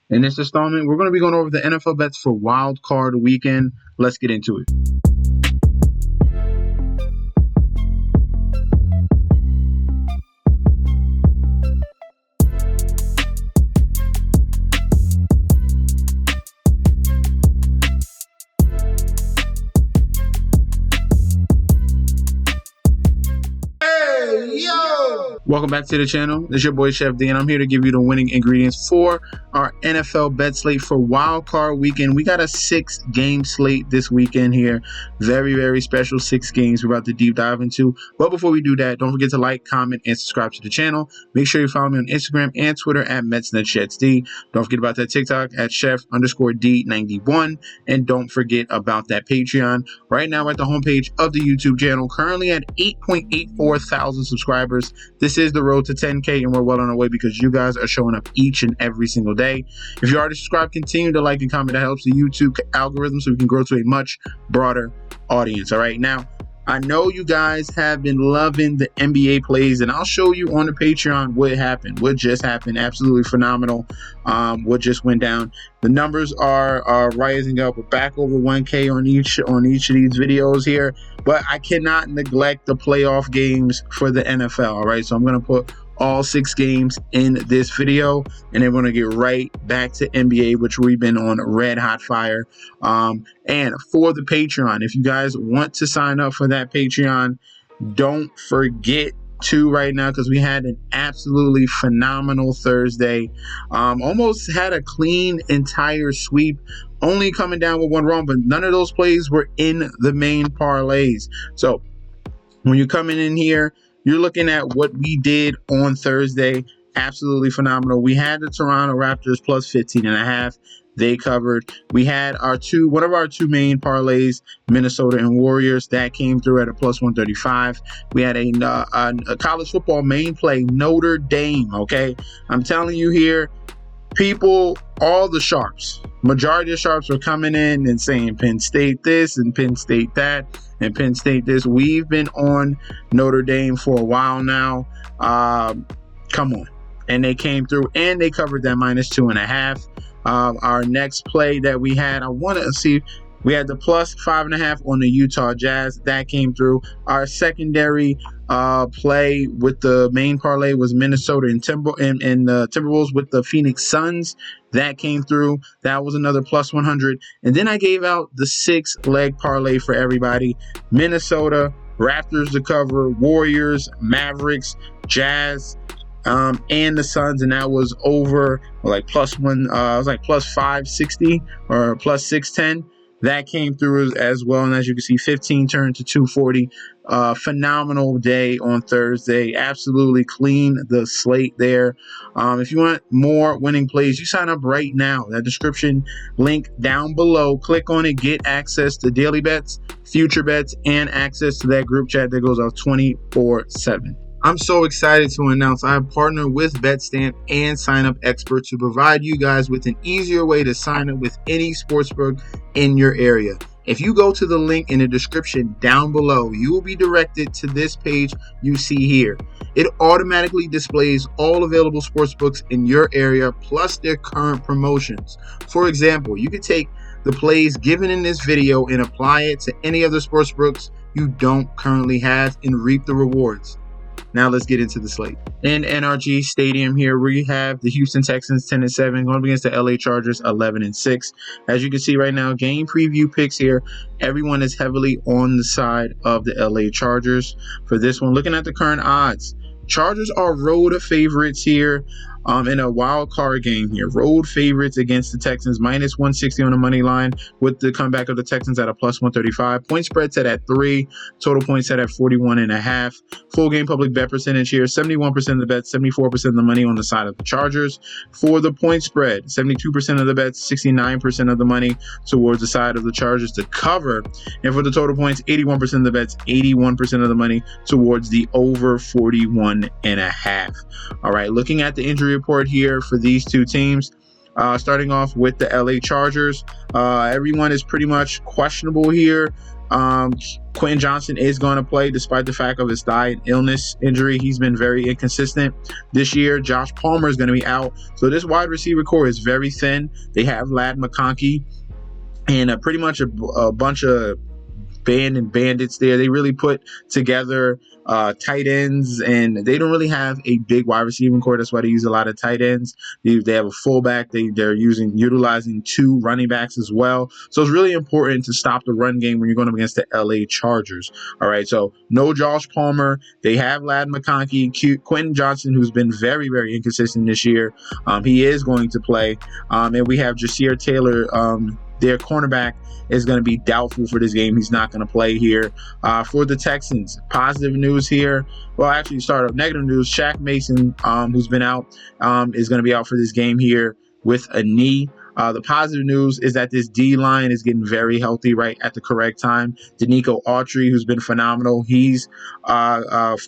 In this installment, we're going to be going over the NFL bets for Wild Card Weekend. Let's get into it. Welcome back to the channel. It's your boy Chef D, and I'm here to give you the winning ingredients for our NFL bet slate for Wild Card Weekend. We got a 6-game slate this weekend here. Very, very special 6 games we're about to deep dive into. But before we do that, don't forget to like, comment, and subscribe to the channel. Make sure you follow me on Instagram and Twitter at MetsNetShetsD. Don't forget about that TikTok at Chef_D91. And don't forget about that Patreon. Right now, we're at the homepage of the YouTube channel, currently at 8.84 thousand subscribers. This is the road to 10K, and we're well on our way because you guys are showing up each and every single day. If you're already subscribed, continue to like and comment. That helps the YouTube algorithm so we can grow to a much broader audience. All right, now I know you guys have been loving the NBA plays, and I'll show you on the Patreon what happened, what just happened. Absolutely phenomenal. What just went down. The numbers are rising up. We're back over 1K on each of these videos here, but I cannot neglect the playoff games for the NFL. All right, so I'm going to put all 6 games in this video, and then we're going to get right back to NBA, which we've been on red hot fire. And for the Patreon, if you guys want to sign up for that Patreon, don't forget to right now, because we had an absolutely phenomenal Thursday. Almost had a clean entire sweep, only coming down with one wrong, but none of those plays were in the main parlays. So when you're coming in here, you're looking at what we did on Thursday. Absolutely phenomenal. We had the Toronto Raptors plus 15.5. They covered. We had one of our two main parlays, Minnesota and Warriors, that came through at a plus 135. We had a college football main play, Notre Dame. Okay, I'm telling you here, people, all the sharps, majority of sharps were coming in and saying Penn State this and Penn State that and Penn State this. We've been on Notre Dame for a while now. Come on. And they came through and they covered that minus 2.5. Our next play that we had, I want to see, we had the plus 5.5 on the Utah Jazz. That came through. Our secondary play with the main parlay was Minnesota and the Timberwolves with the Phoenix Suns. That came through. That was another plus 100. And then I gave out the 6-leg parlay for everybody. Minnesota, Raptors to cover, Warriors, Mavericks, Jazz, and the Suns, and that was over like plus one. It was like plus 560 or plus 610. That came through as well, and as you can see, 15 turned to 240. Phenomenal day on Thursday. Absolutely clean the slate there. If you want more winning plays, you sign up right now. That description link down below. Click on it. Get access to daily bets, future bets, and access to that group chat that goes off 24/7. I'm so excited to announce I have partnered with BetStamp and Sign Up Expert to provide you guys with an easier way to sign up with any sportsbook in your area. If you go to the link in the description down below, you will be directed to this page you see here. It automatically displays all available sportsbooks in your area plus their current promotions. For example, you could take the plays given in this video and apply it to any other sportsbooks you don't currently have and reap the rewards. Now let's get into the slate. In NRG Stadium here, we have the Houston Texans 10-7 going up against the LA Chargers 11-6. As you can see right now, game preview picks here. Everyone is heavily on the side of the LA Chargers for this one. Looking at the current odds, Chargers are road favorites here in a wild card game here. Road favorites against the Texans, minus 160 on the money line with the comeback of the Texans at a plus 135. Point spread set at 3. Total points set at 41.5. Full game public bet percentage here, 71% of the bets, 74% of the money on the side of the Chargers. For the point spread, 72% of the bets, 69% of the money towards the side of the Chargers to cover. And for the total points, 81% of the bets, 81% of the money towards the over 41.5. All right, looking at the injury report here for these two teams. Starting off with the LA Chargers, everyone is pretty much questionable here. Quentin Johnson is going to play despite the fact of his thigh and illness injury. He's been very inconsistent this year. Josh Palmer is going to be out. So this wide receiver core is very thin. They have Ladd McConkey and pretty much a bunch of bandits there. They really put together tight ends, and they don't really have a big wide receiving core. That's why they use a lot of tight ends. They have a fullback. They're utilizing 2 running backs as well. So it's really important to stop the run game when you're going up against the LA Chargers. All right, so no Josh Palmer. They have Ladd McConkey, Quentin Johnson, who's been very, very inconsistent this year. He is going to play, and we have Jasir Taylor. Their cornerback is going to be doubtful for this game. He's not going to play here. For the Texans, positive news here. Well, actually, start up negative news. Shaq Mason, who's been out, is going to be out for this game here with a knee. The positive news is that this D-line is getting very healthy right at the correct time. Danico Autry, who's been phenomenal, he's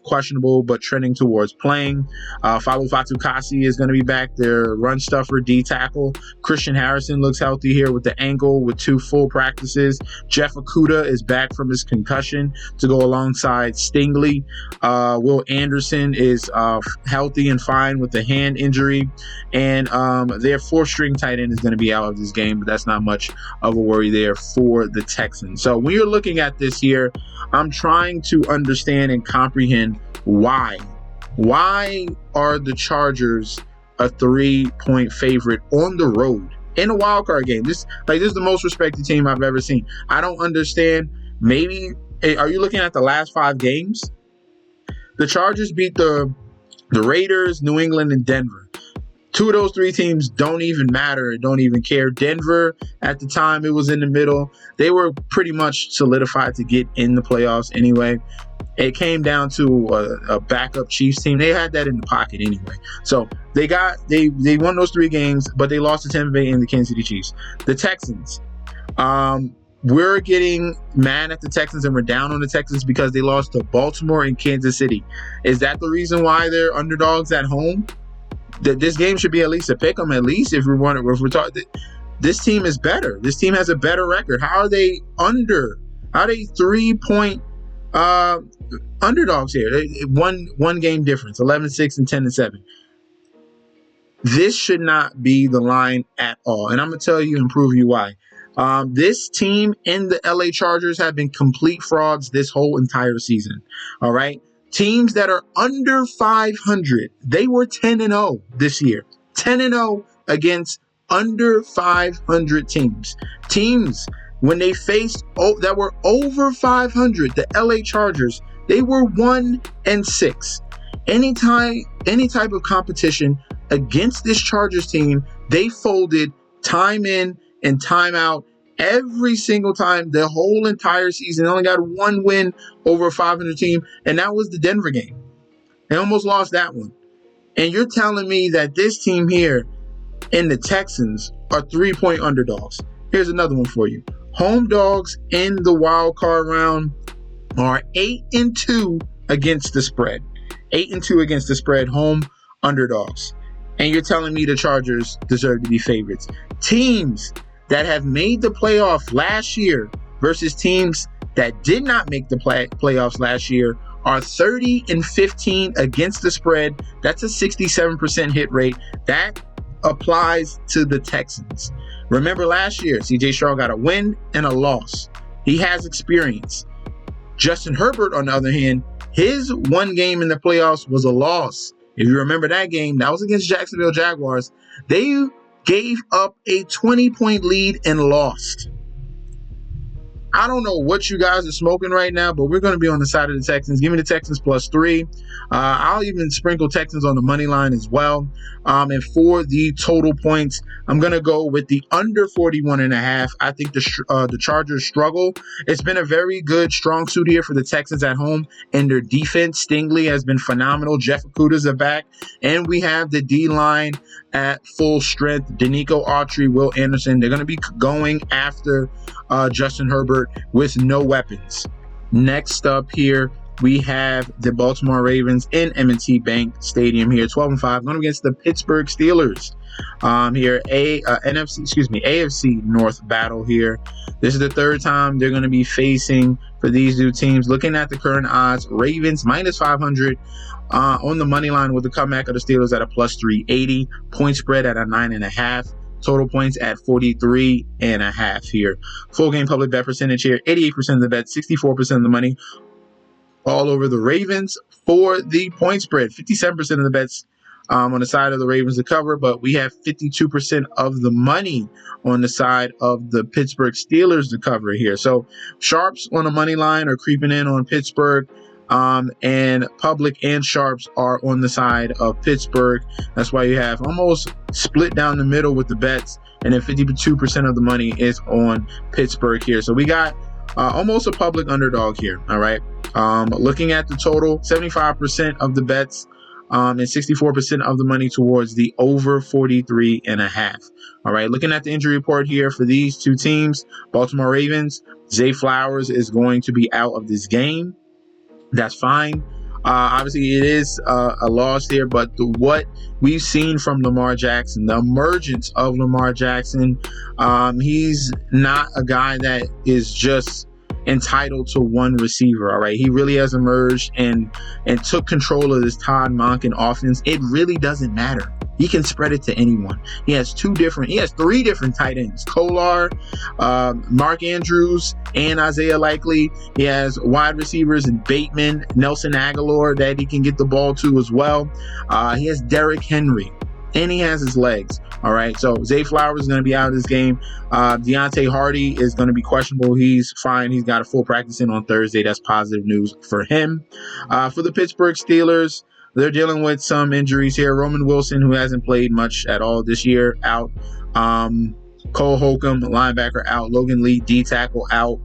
questionable but trending towards playing. Falu Fatukasi is going to be back, their run stuffer D-tackle. Christian Harrison looks healthy here with the ankle with 2 full practices. Jeff Okudah is back from his concussion to go alongside Stingley. Will Anderson is healthy and fine with the hand injury. And their 4th-string tight end is going to be out of this game, but that's not much of a worry there for the Texans. So when you're looking at this here, I'm trying to understand and comprehend why are the Chargers a 3-point favorite on the road in a wild card game? This is the most respected team I've ever seen. I don't understand. Maybe are you looking at the last 5 games? The Chargers beat the Raiders, New England, and Denver. 2 of those 3 teams don't even matter, don't even care. Denver, at the time, it was in the middle. They were pretty much solidified to get in the playoffs anyway. It came down to a backup Chiefs team. They had that in the pocket anyway. So they won those 3 games, but they lost to Tampa Bay and the Kansas City Chiefs. The Texans, we're getting mad at the Texans and we're down on the Texans because they lost to Baltimore and Kansas City. Is that the reason why they're underdogs at home? That this game should be at least a pick 'em, at least if we're talking. This team is better. This team has a better record. How are they under? How are they 3-point underdogs here? One game difference, 11-6 and 10-7. This should not be the line at all, and I'm gonna tell you and prove you why. This team and the LA Chargers have been complete frauds this whole entire season. All right. Teams that are under 500, they were 10-0 this year. 10-0 against under 500 teams. Teams, when they faced that were over 500, the LA Chargers, they were 1-6. Any type of competition against this Chargers team, they folded time in and time out. Every single time, the whole entire season, they only got 1 win over a 500 team, and that was the Denver game. They almost lost that one. And you're telling me that this team here and the Texans are 3-point underdogs. Here's another one for you. Home dogs in the wild card round are 8-2 against the spread. 8-2 against the spread, home underdogs. And you're telling me the Chargers deserve to be favorites. Teams that have made the playoff last year versus teams that did not make the playoffs last year are 30-15 against the spread. That's a 67% hit rate. That applies to the Texans. Remember last year, CJ Stroud got a win and a loss. He has experience. Justin Herbert, on the other hand, his 1 game in the playoffs was a loss. If you remember that game, that was against Jacksonville Jaguars. They gave up a 20-point lead and lost. I don't know what you guys are smoking right now, but we're going to be on the side of the Texans. Give me the Texans +3. I'll even sprinkle Texans on the money line as well. And for the total points, I'm going to go with the under 41.5. I think the Chargers struggle. It's been a very good, strong suit here for the Texans at home. And their defense, Stingley, has been phenomenal. Jeff Okudah's are back. And we have the D-line at full strength. Danico Autry, Will Anderson. They're going to be going after Justin Herbert with no weapons. Next up here, we have the Baltimore Ravens in M&T Bank Stadium here, 12-5, going against the Pittsburgh Steelers. Here, AFC North battle here. This is the third time they're going to be facing for these two teams. Looking at the current odds, Ravens minus 500 on the money line with the comeback of the Steelers at a plus 380. Point spread at a 9.5. Total points at 43.5 here. Full game public bet percentage here, 88% of the bet, 64% of the money. All over the Ravens for the point spread. 57% of the bets on the side of the Ravens to cover, but we have 52% of the money on the side of the Pittsburgh Steelers to cover here. So sharps on the money line are creeping in on Pittsburgh, and public and sharps are on the side of Pittsburgh. That's why you have almost split down the middle with the bets, and then 52% of the money is on Pittsburgh here. So we got almost a public underdog here. All right. Looking at the total, 75% of the bets and 64% of the money towards the over 43.5. All right. Looking at the injury report here for these two teams, Baltimore Ravens, Zay Flowers is going to be out of this game. That's fine. Obviously, it is a loss here, but what we've seen from Lamar Jackson, the emergence of Lamar Jackson, he's not a guy that is just entitled to one receiver. All right, he really has emerged and took control of this Todd Monken offense. It really doesn't matter. He can spread it to anyone. He has three different tight ends: Kolar, Mark Andrews, and Isaiah Likely. He has wide receivers in Bateman, Nelson Aguilar that he can get the ball to as well. He has Derrick Henry, and he has his legs. All right, so Zay Flowers is going to be out of this game. Deontay Hardy is going to be questionable. He's fine. He's got a full practice in on Thursday. That's positive news for him. For the Pittsburgh Steelers, they're dealing with some injuries here. Roman Wilson, who hasn't played much at all this year, out. Cole Holcomb, linebacker, out. Logan Lee, D-tackle, out.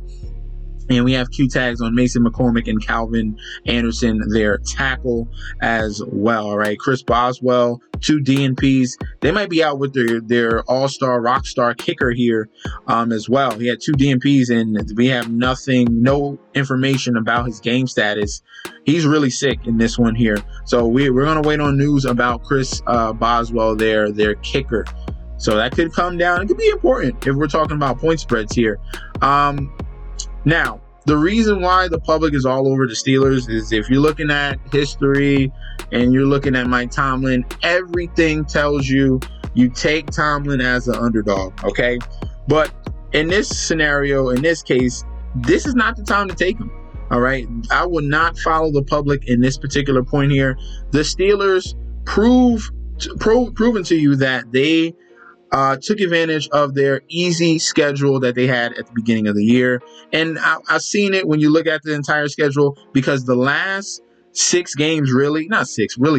And we have Q tags on Mason McCormick and Calvin Anderson, their tackle as well. All right. Chris Boswell, 2 DNPs. They might be out with their all-star, rock star kicker here as well. He had 2 DNPs, and we have no information about his game status. He's really sick in this one here. So we're going to wait on news about Chris Boswell, their kicker. So that could come down. It could be important if we're talking about point spreads here. Now, the reason why the public is all over the Steelers is if you're looking at history and you're looking at Mike Tomlin, everything tells you take Tomlin as an underdog, okay? But in this scenario, in this case, this is not the time to take him, all right? I will not follow the public in this particular point here. The Steelers proven to you that they took advantage of their easy schedule that they had at the beginning of the year. And I've seen it when you look at the entire schedule, because the last 6 games, really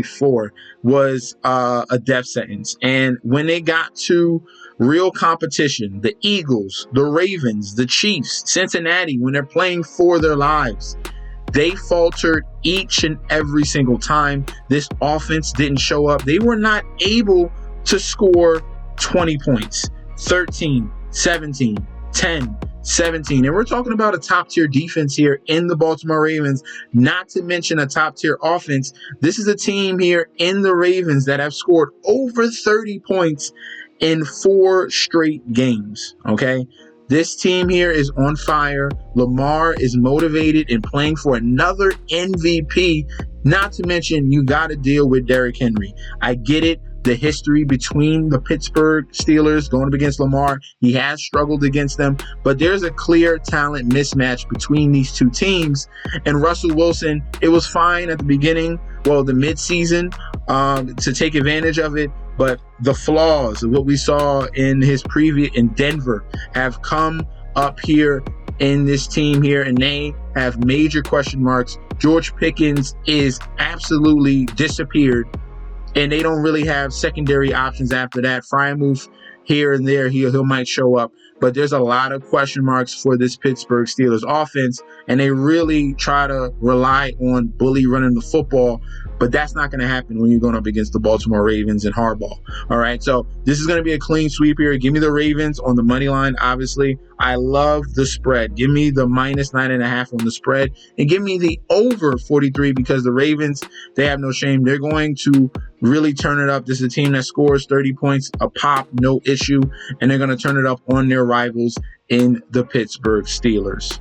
4, was a death sentence. And when they got to real competition, the Eagles, the Ravens, the Chiefs, Cincinnati, when they're playing for their lives, they faltered each and every single time. This offense didn't show up. They were not able to score 20 points, 13, 17, 10, 17. And we're talking about a top-tier defense here in the Baltimore Ravens, not to mention a top-tier offense. This is a team here in the Ravens that have scored over 30 points in 4 straight games, okay? This team here is on fire. Lamar is motivated and playing for another MVP, not to mention you got to deal with Derrick Henry. I get it. The history between the Pittsburgh Steelers going up against Lamar, he has struggled against them, but there's a clear talent mismatch between these two teams. And Russell Wilson, it was fine at the beginning, the midseason, to take advantage of it, but the flaws of what we saw in his previous in Denver have come up here in this team here, and they have major question marks. George Pickens is absolutely disappeared, and they don't really have secondary options after that. Frymouth here and there, he might show up. But there's a lot of question marks for this Pittsburgh Steelers offense, and they really try to rely on Bully running the football. But that's not going to happen when you're going up against the Baltimore Ravens and Harbaugh. All right, so this is going to be a clean sweep here. Give me the Ravens on the money line, obviously. I love the spread. Give me the -9.5 on the spread, and give me the over 43, because the Ravens, they have no shame. They're going to really turn it up. This is a team that scores 30 points a pop, no issue, and they're going to turn it up on their rivals in the Pittsburgh Steelers.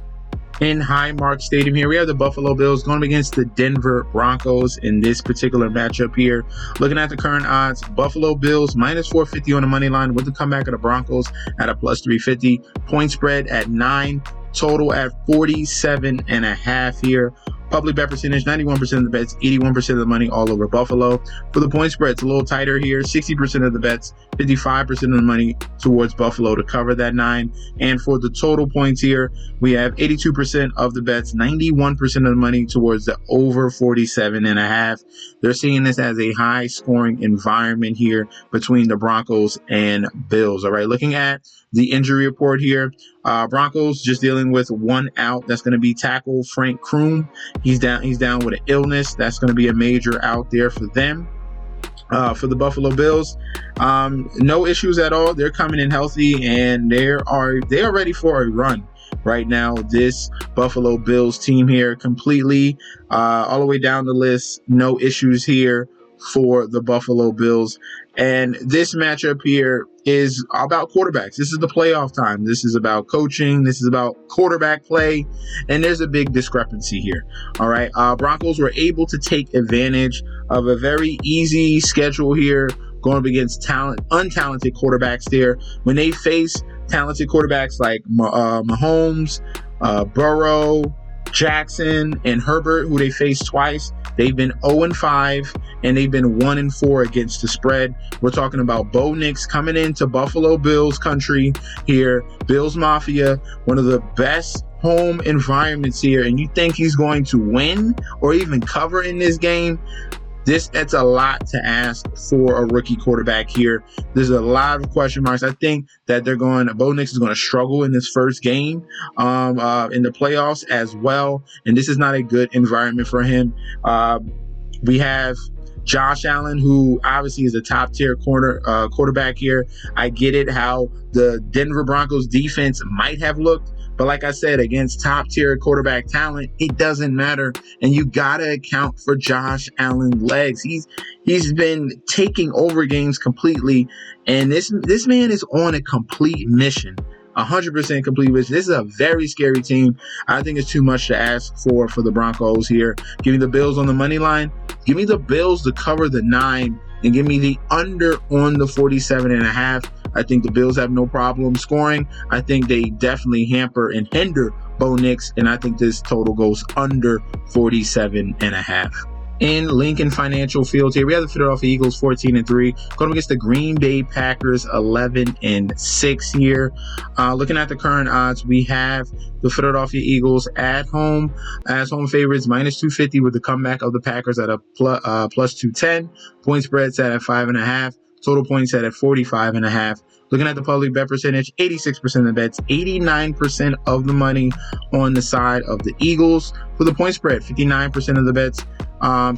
In Highmark Stadium here, we have the Buffalo Bills going up against the Denver Broncos in this particular matchup here. Looking at the current odds, Buffalo Bills -450 on the money line with the comeback of the Broncos at a +350. Point spread at 9. Total at 47.5 here. Public bet percentage, 91% of the bets, 81% of the money all over Buffalo. For the point spread, it's a little tighter here. 60% of the bets, 55% of the money towards Buffalo to cover that 9. And for the total points here, we have 82% of the bets, 91% of the money towards the over 47.5. They're seeing this as a high scoring environment here between the Broncos and Bills. All right, looking at the injury report here, Broncos just dealing with one out. That's going to be tackle Frank Kroom. He's down with an illness. That's going to be a major out there for them. For the Buffalo Bills, no issues at all. They're coming in healthy, and they are ready for a run right now. This Buffalo Bills team here, completely all the way down the list, no issues here for the Buffalo Bills. And this matchup here is about quarterbacks. This is the playoff time. This is about coaching. This is about quarterback play. And there's a big discrepancy here. All right. Broncos were able to take advantage of a very easy schedule here, going up against untalented quarterbacks there. When they face talented quarterbacks like Mahomes, Burrow, Jackson, and Herbert, who they faced twice, they've been 0-5, and they've been 1-4 against the spread. We're talking about Bo Nix coming into Buffalo Bills country here. Bills Mafia, one of the best home environments here, and you think he's going to win or even cover in this game? That's a lot to ask for a rookie quarterback here. There's a lot of question marks. I think that Bo Nix is going to struggle in this first game in the playoffs as well. And this is not a good environment for him. We have Josh Allen, who obviously is a top-tier quarterback here. I get it how the Denver Broncos defense might have looked, but like I said, against top-tier quarterback talent, it doesn't matter. And you got to account for Josh Allen's legs. He's been taking over games completely, and this man is on a complete mission. 100% complete mission. This is a very scary team. I think it's too much to ask for the Broncos here. Give me the Bills on the money line. Give me the Bills to cover the 9, and give me the under on the 47.5. I think the Bills have no problem scoring. I think they definitely hamper and hinder Bo Nix, and I think this total goes under 47.5. In Lincoln Financial Field here, we have the Philadelphia Eagles 14-3 going against the Green Bay Packers 11-6 here. Looking at the current odds, we have the Philadelphia Eagles at home as home favorites -250 with the comeback of the Packers at a +210. Point spread set at 5.5. Total points set at 45.5. Looking at the public bet percentage, 86% of the bets, 89% of the money on the side of the Eagles. For the point spread, 59% of the bets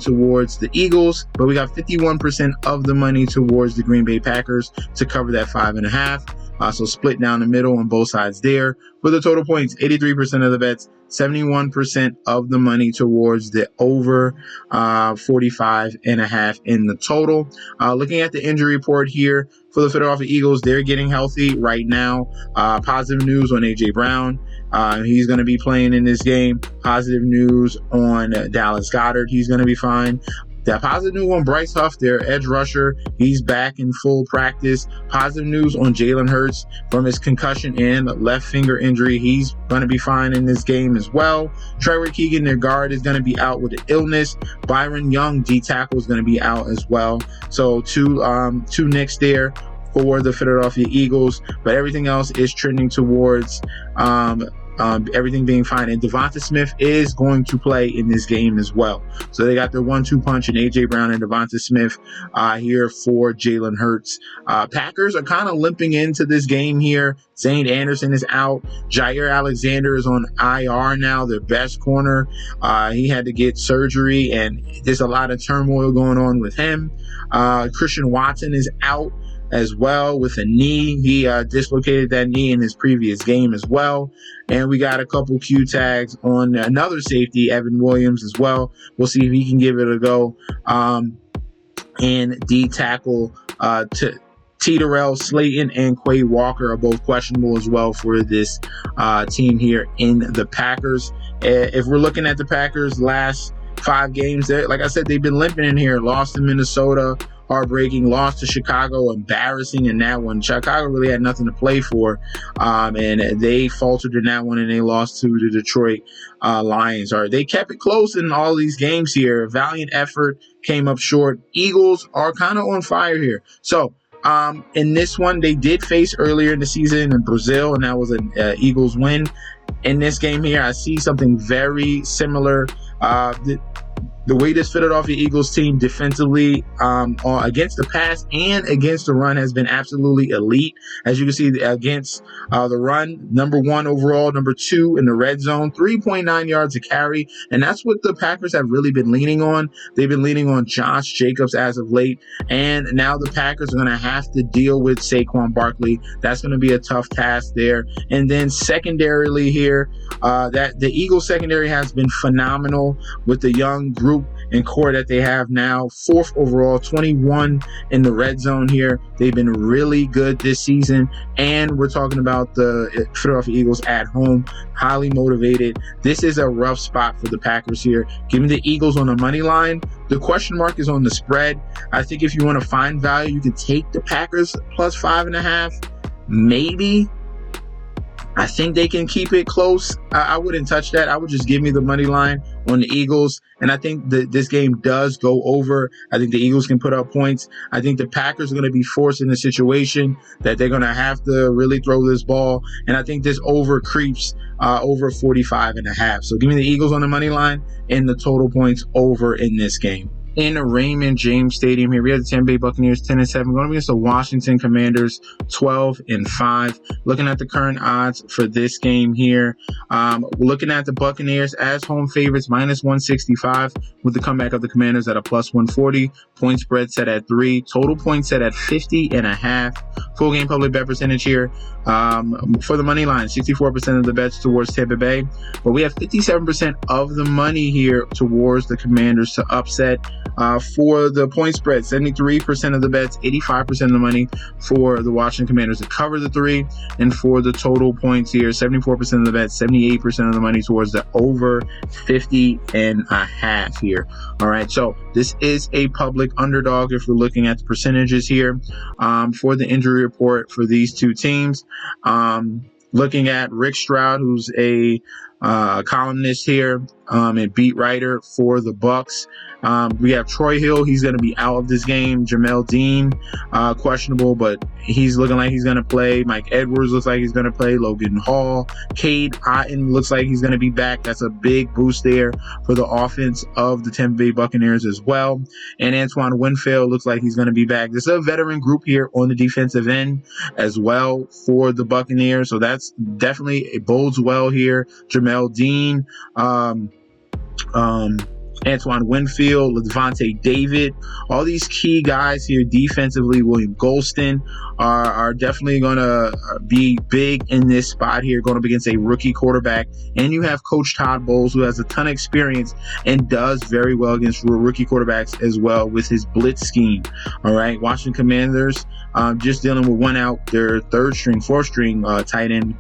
towards the Eagles, but we got 51% of the money towards the Green Bay Packers to cover that 5.5. So split down the middle on both sides there. For the total points, 83% of the bets, 71% of the money towards the over 45.5 in the total. Looking at the injury report here for the Philadelphia Eagles, they're getting healthy right now. Positive news on A.J. Brown. He's going to be playing in this game. Positive news on Dallas Goedert. He's going to be fine. That positive news on Bryce Huff, their edge rusher. He's back in full practice. Positive news on Jalen Hurts from his concussion and left finger injury. He's going to be fine in this game as well. Trevor Keegan, their guard, is going to be out with an illness. Byron Young, D tackle, is going to be out as well. So two nicks there for the Philadelphia Eagles, but everything else is trending towards everything being fine. And Devonta Smith is going to play in this game as well. So they got their 1-2 punch in A.J. Brown and Devonta Smith here for Jalen Hurts. Packers are kind of limping into this game here. Zane Anderson is out. Jair Alexander is on IR now, their best corner. He had to get surgery, and there's a lot of turmoil going on with him. Christian Watson is out. as well with a knee. He dislocated that knee in his previous game as well. And we got a couple Q tags on another safety, Evan Williams, as well. We'll see if he can give it a go. And D tackle T. Darrell Slayton and Quay Walker are both questionable as well for this team here in the Packers. If we're looking at the Packers' last 5 games, like I said, they've been limping in here. Lost to Minnesota, heartbreaking. Lost to Chicago, embarrassing in that one. Chicago really had nothing to play for, and they faltered in that one, and they lost to the Detroit Lions. They kept it close in all these games here. Valiant effort, came up short. Eagles are kind of on fire here. So in this one, they did face earlier in the season in Brazil, and that was an Eagles win. In this game here, I see something very similar. The way this Philadelphia Eagles team defensively against the pass and against the run has been absolutely elite. As you can see, against the run, number 1 overall, number 2 in the red zone, 3.9 yards a carry. And that's what the Packers have really been leaning on. They've been leaning on Josh Jacobs as of late. And now the Packers are going to have to deal with Saquon Barkley. That's going to be a tough task there. And then secondarily here, that the Eagles secondary has been phenomenal with the young group and core that they have now. 4th overall, 21 in the red zone here. They've been really good this season. And we're talking about the Philadelphia Eagles at home, highly motivated. This is a rough spot for the Packers here. Give me the Eagles on the money line. The question mark is on the spread. I think if you want to find value, you can take the Packers plus 5.5. Maybe. I think they can keep it close. I wouldn't touch that. I would just give me the money line on the Eagles. And I think that this game does go over. I think the Eagles can put up points. I think the Packers are going to be forced in a situation that they're going to have to really throw this ball. And I think this over creeps over 45.5. So give me the Eagles on the money line and the total points over in this game. In Raymond James Stadium here, we have the Tampa Bay Buccaneers 10-7 going against the Washington Commanders 12-5. Looking at the current odds for this game here, we're looking at the Buccaneers as home favorites minus 165 with the comeback of the Commanders at a plus 140. Point spread set at 3. Total points set at 50.5. Full game public bet percentage here for the money line, 64% of the bets towards Tampa Bay, but we have 57% of the money here towards the Commanders to upset. For the point spread, 73% of the bets, 85% of the money for the Washington Commanders to cover the 3. And for the total points here, 74% of the bets, 78% of the money towards the over 50.5 here. All right, so this is a public underdog if we're looking at the percentages here for the injury report for these two teams. Looking at Rick Stroud, who's a columnist here and beat writer for the Bucs. We have Troy Hill. He's going to be out of this game. Jamel Dean, questionable, but he's looking like he's going to play. Mike Edwards looks like he's going to play. Logan Hall. Cade Otton looks like he's going to be back. That's a big boost there for the offense of the Tampa Bay Buccaneers as well. And Antoine Winfield looks like he's going to be back. There's a veteran group here on the defensive end as well for the Buccaneers. So that's definitely, it bodes well here. Jamel Dean, Antoine Winfield, Levante David, all these key guys here defensively. William Golston are definitely going to be big in this spot here, going up against a rookie quarterback. And you have Coach Todd Bowles, who has a ton of experience and does very well against rookie quarterbacks as well with his blitz scheme. All right, Washington Commanders just dealing with one out. Their fourth string tight end,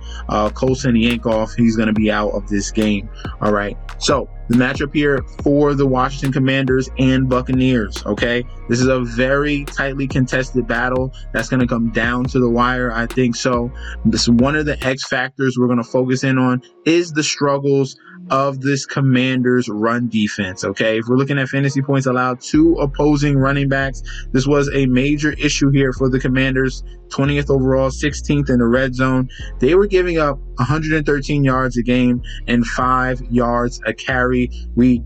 Colson Yankoff, he's going to be out of this game. All right, so the matchup here for the Washington Commanders and Buccaneers, okay? This is a very tightly contested battle that's going to come down to the wire, I think so. This is one of the X factors we're going to focus in on is the struggles of this Commanders run defense, okay? If we're looking at fantasy points allowed to opposing running backs, this was a major issue here for the Commanders. 20th overall, 16th in the red zone. They were giving up 113 yards a game and 5 yards a carry. We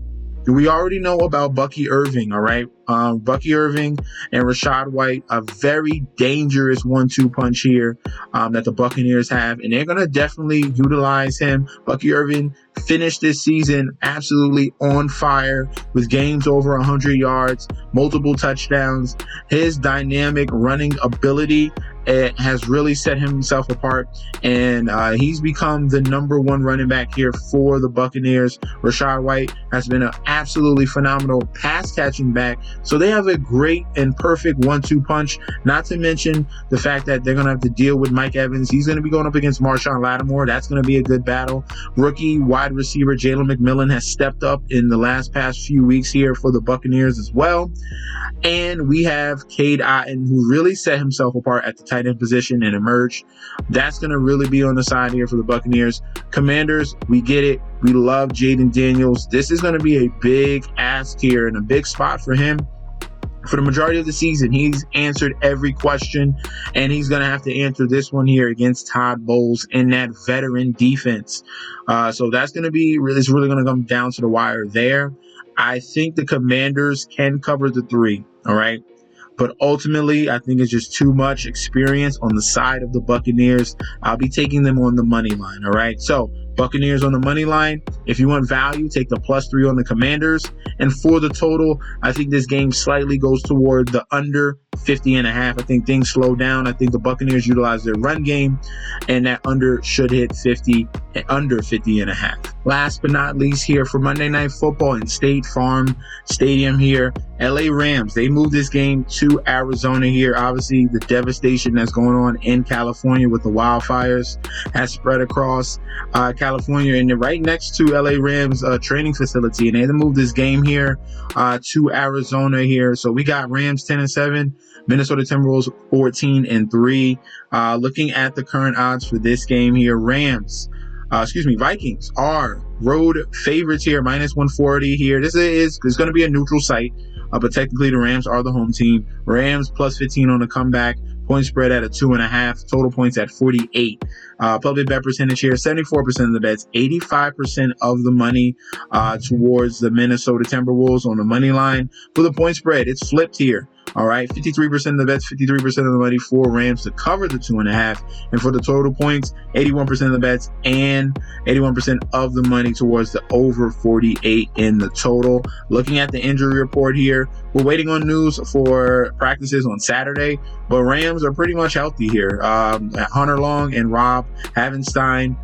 already know about Bucky Irving, all right? Bucky Irving and Rachaad White, a very dangerous 1-2 punch here that the Buccaneers have, and they're going to definitely utilize him. Bucky Irving finished this season absolutely on fire with games over 100 yards, multiple touchdowns. His dynamic running ability has really set himself apart, and he's become the #1 running back here for the Buccaneers. Rachaad White has been an absolutely phenomenal pass catching back, so they have a great and perfect 1-2 punch, not to mention the fact that they're going to have to deal with Mike Evans. He's going to be going up against Marshawn Lattimore. That's going to be a good battle. Rookie wide receiver Jalen McMillan has stepped up in the past few weeks here for the Buccaneers as well. And we have Cade Otton, who really set himself apart at the tight end position and emerged. That's going to really be on the side here for the Buccaneers. Commanders, we get it. We love Jaden Daniels. This is going to be a big ask here and a big spot for him. For the majority of the season, he's answered every question, and he's going to have to answer this one here against Todd Bowles in that veteran defense. So that's going to be it's really going to come down to the wire there. I think the Commanders can cover the 3, all right? But ultimately, I think it's just too much experience on the side of the Buccaneers. I'll be taking them on the money line, all right? So Buccaneers on the money line. If you want value, take the +3 on the Commanders. And for the total, I think this game slightly goes toward the under 50.5. I think things slow down. I think the Buccaneers utilize their run game, and that under should hit 50, under 50.5. Last but not least here for Monday Night Football in State Farm Stadium here, LA Rams, they moved this game to Arizona here. Obviously, the devastation that's going on in California with the wildfires has spread across California, and they're right next to LA Rams training facility, and they had to move this game here to Arizona here. So we got Rams 10-7, Minnesota Timberwolves 14-3. Looking at the current odds for this game here, Vikings are road favorites here, -140 here. This is going to be a neutral site, but technically the Rams are the home team. Rams +15 on the comeback. Point spread at a 2.5. Total points at 48. Public bet percentage here, 74% of the bets, 85% of the money towards the Minnesota Timberwolves on the money line. For the point spread, it's flipped here. All right, 53% of the bets, 53% of the money for Rams to cover the 2.5. And for the total points, 81% of the bets and 81% of the money towards the over 48 in the total. Looking at the injury report here, we're waiting on news for practices on Saturday, but Rams are pretty much healthy here. Hunter Long and Rob Havenstein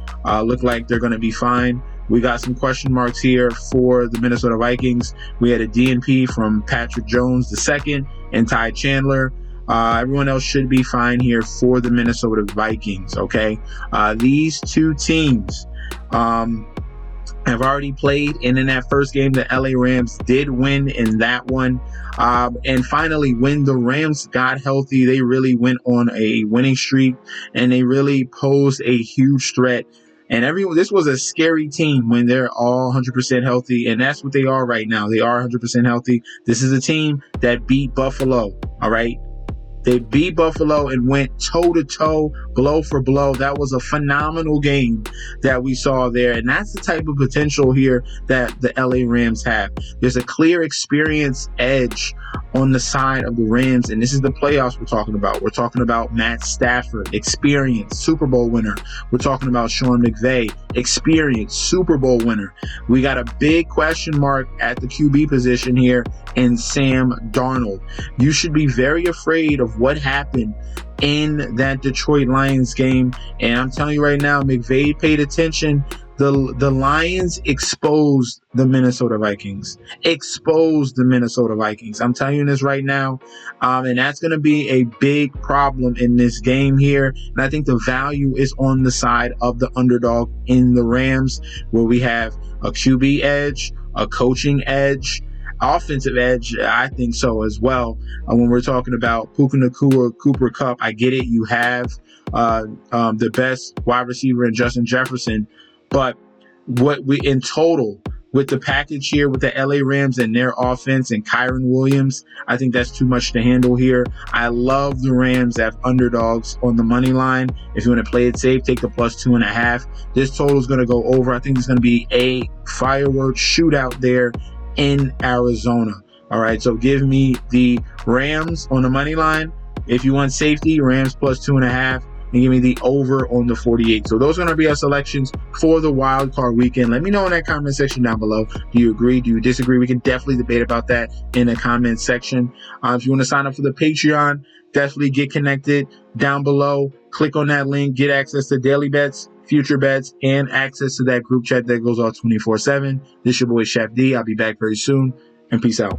look like they're going to be fine. We got some question marks here for the Minnesota Vikings. We had a DNP from Patrick Jones II and Ty Chandler. Everyone else should be fine here for the Minnesota Vikings, okay? These two teams have already played, and in that first game, the LA Rams did win in that one. And finally, when the Rams got healthy, they really went on a winning streak, and they really posed a huge threat. And this was a scary team when they're all 100% healthy, and that's what they are right now. They are 100% healthy. This is a team that beat Buffalo, all right? They beat Buffalo and went toe-to-toe, blow for blow. That was a phenomenal game that we saw there, and that's the type of potential here that the LA Rams have. There's a clear experience edge on the side of the Rams, and this is the playoffs we're talking about. We're talking about Matt Stafford, experience, Super Bowl winner. We're talking about Sean McVay, experience, Super Bowl winner. We got a big question mark at the QB position here in Sam Darnold. You should be very afraid of what happened in that Detroit Lions game, and I'm telling you right now, McVay paid attention. The Lions exposed the Minnesota Vikings. I'm telling you this right now. And that's going to be a big problem in this game here. And I think the value is on the side of the underdog in the Rams, where we have a QB edge, a coaching edge, offensive edge. I think so as well. When we're talking about Puka Nacua, Cooper Kupp, I get it. You have the best wide receiver in Justin Jefferson. But what we in total with the package here with the LA Rams and their offense and Kyron Williams, I think that's too much to handle here. I love the Rams as underdogs on the money line. If you want to play it safe, take the +2.5. This total is going to go over. I think it's going to be a fireworks shootout there in Arizona. All right, so give me the Rams on the money line. If you want safety, Rams plus 2.5. And give me the over on the 48. So those are going to be our selections for the wild card weekend. Let me know in that comment section down below. Do you agree? Do you disagree? We can definitely debate about that in the comment section. If you want to sign up for the Patreon, definitely get connected down below. Click on that link. Get access to daily bets, future bets, and access to that group chat that goes off 24/7. This is your boy Chef D. I'll be back very soon. And peace out.